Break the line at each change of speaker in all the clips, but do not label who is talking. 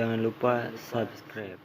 Jangan lupa subscribe.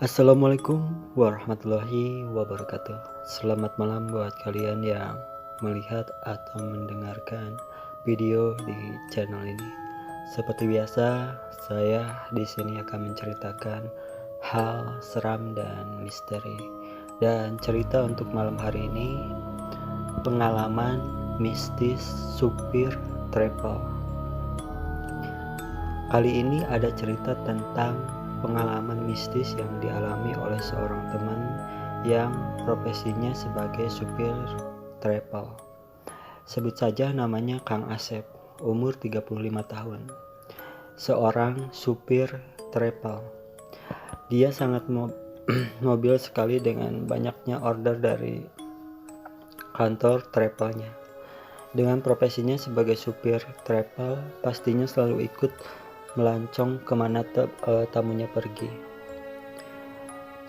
Assalamualaikum warahmatullahi wabarakatuh. Selamat malam buat kalian yang melihat atau mendengarkan video di channel ini. Seperti biasa, saya di sini akan menceritakan hal seram dan misteri. Dan cerita untuk malam hari ini, pengalaman mistis supir travel. Kali ini ada cerita tentang pengalaman mistis yang dialami oleh seorang teman yang profesinya sebagai supir travel. Sebut saja namanya Kang Asep, umur 35 tahun. Seorang supir travel. Dia sangat mobil sekali dengan banyaknya order dari kantor travelnya. Dengan profesinya sebagai supir travel, pastinya selalu ikut melancong kemana tamunya pergi.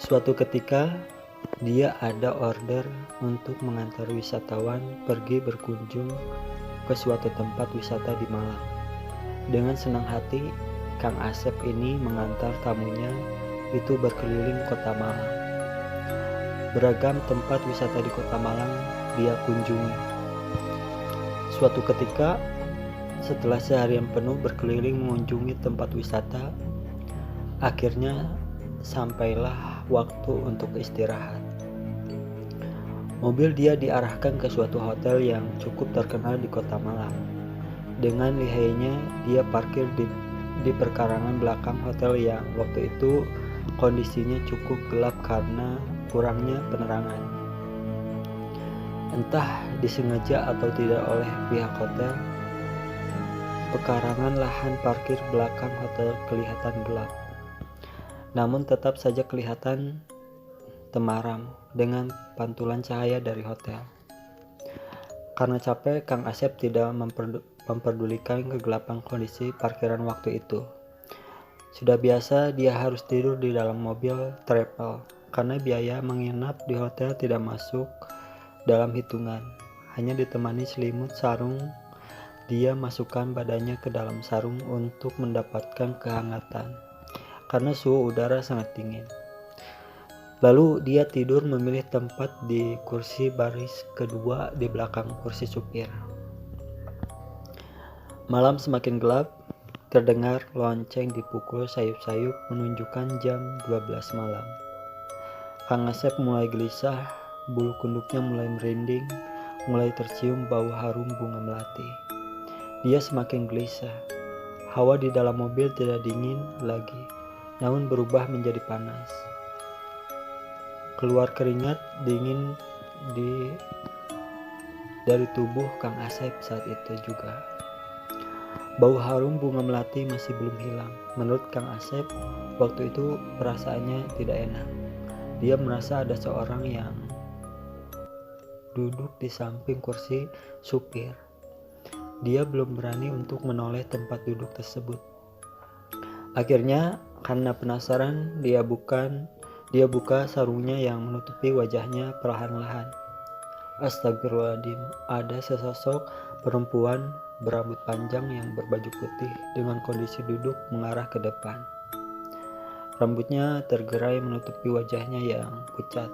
Suatu ketika dia ada order untuk mengantar wisatawan pergi berkunjung ke suatu tempat wisata di Malang. Dengan senang hati, Kang Asep ini mengantar tamunya itu berkeliling kota Malang. Beragam tempat wisata di kota Malang dia kunjungi. Suatu ketika, setelah seharian penuh berkeliling mengunjungi tempat wisata, akhirnya sampailah waktu untuk istirahat. Mobil dia diarahkan ke suatu hotel yang cukup terkenal di kota Malang. Dengan lihainya dia parkir di perkarangan belakang hotel yang waktu itu kondisinya cukup gelap karena kurangnya penerangan. Entah disengaja atau tidak oleh pihak hotel, pekarangan lahan parkir belakang hotel kelihatan gelap. Namun tetap saja kelihatan temaram dengan pantulan cahaya dari hotel. Karena capek, Kang Asep tidak memperdulikan kegelapan kondisi parkiran waktu itu. Sudah biasa dia harus tidur di dalam mobil travel karena biaya menginap di hotel tidak masuk dalam hitungan. Hanya ditemani selimut sarung. Dia masukkan badannya ke dalam sarung untuk mendapatkan kehangatan karena suhu udara sangat dingin. Lalu dia tidur memilih tempat di kursi baris kedua di belakang kursi supir. Malam semakin gelap, terdengar lonceng dipukul sayup-sayup menunjukkan jam 12 malam. Kang Asep mulai gelisah, bulu kunduknya mulai merinding, mulai tercium bau harum bunga melati. Dia semakin gelisah. Hawa di dalam mobil tidak dingin lagi, namun berubah menjadi panas. Keluar keringat dingin dari tubuh Kang Asep saat itu juga. Bau harum bunga melati masih belum hilang. Menurut Kang Asep, waktu itu perasaannya tidak enak. Dia merasa ada seorang yang duduk di samping kursi supir. Dia belum berani untuk menoleh tempat duduk tersebut. Akhirnya, karena penasaran, dia buka sarungnya yang menutupi wajahnya perlahan-lahan. Astagfirullahaladzim, ada sesosok perempuan berambut panjang yang berbaju putih dengan kondisi duduk mengarah ke depan. Rambutnya tergerai menutupi wajahnya yang pucat.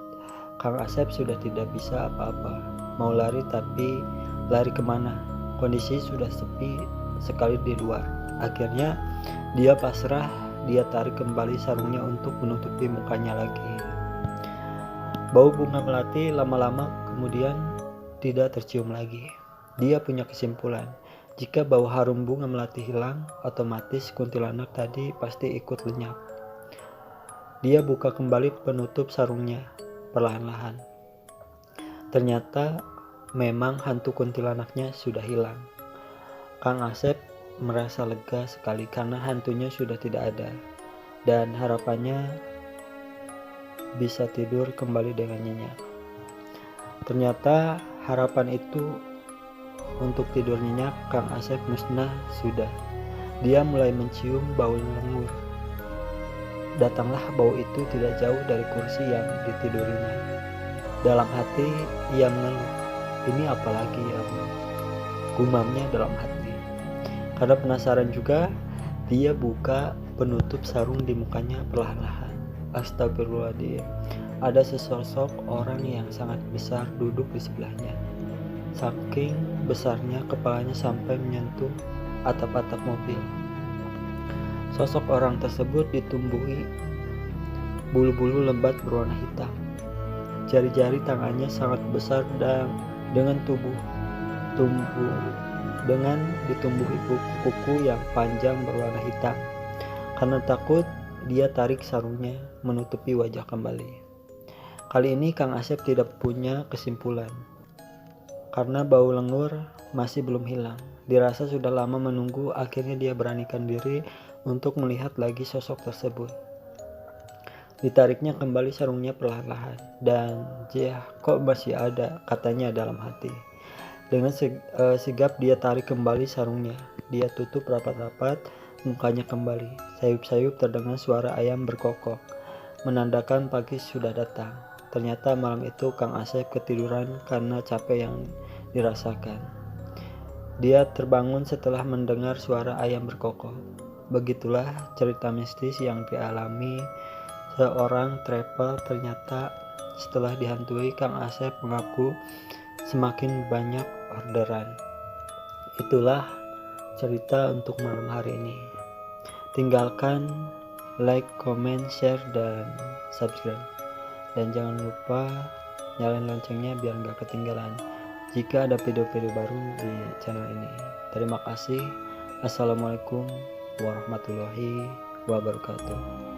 Kang Asep sudah tidak bisa apa-apa. Mau lari tapi lari kemana? Kondisi sudah sepi sekali di luar. Akhirnya dia pasrah, dia tarik kembali sarungnya untuk menutupi mukanya lagi. Bau bunga melati lama-lama kemudian tidak tercium lagi. Dia punya kesimpulan, jika bau harum bunga melati hilang, otomatis kuntilanak tadi pasti ikut lenyap. Dia buka kembali penutup sarungnya perlahan-lahan. Ternyata memang hantu kuntilanaknya sudah hilang. Kang Asep merasa lega sekali karena hantunya sudah tidak ada dan harapannya bisa tidur kembali dengan nyenyak. Ternyata harapan itu untuk tidur nyenyak Kang Asep musnah sudah. Dia mulai mencium bau lengur. datanglah bau itu tidak jauh dari kursi yang ditidurinya. Dalam hati ia mengeluh, "Ini apa lagi ya Allah?" Gumamnya dalam hati. Karena penasaran juga, dia buka penutup sarung di mukanya perlahan-lahan. Astagfirullahaladzim. Ada sesosok orang yang sangat besar duduk di sebelahnya. Saking besarnya kepalanya sampai menyentuh atap-atap mobil. Sosok orang tersebut ditumbuhi bulu-bulu lebat berwarna hitam. Jari-jari tangannya sangat besar dan dengan ditumbuhi kuku yang panjang berwarna hitam. Karena takut, dia tarik sarungnya menutupi wajah kembali. Kali ini Kang Asep tidak punya kesimpulan. Karena bau lengur masih belum hilang. Dirasa sudah lama menunggu, akhirnya dia beranikan diri untuk melihat lagi sosok tersebut. Ditariknya kembali sarungnya perlahan-lahan. Dan kok masih ada, katanya dalam hati. Dengan sigap dia tarik kembali sarungnya. Dia tutup rapat-rapat mukanya kembali. Sayup-sayup terdengar suara ayam berkokok, menandakan pagi sudah datang. Ternyata malam itu Kang Asep ketiduran karena capek yang dirasakan. Dia terbangun setelah mendengar suara ayam berkokok. Begitulah cerita mistis yang dialami seorang travel. Ternyata setelah dihantui, Kang Asep mengaku semakin banyak orderan. Itulah cerita untuk malam hari ini. Tinggalkan like, comment, share, dan subscribe. Dan jangan lupa nyalain loncengnya biar nggak ketinggalan jika ada video-video baru di channel ini. Terima kasih. Assalamualaikum warahmatullahi wabarakatuh.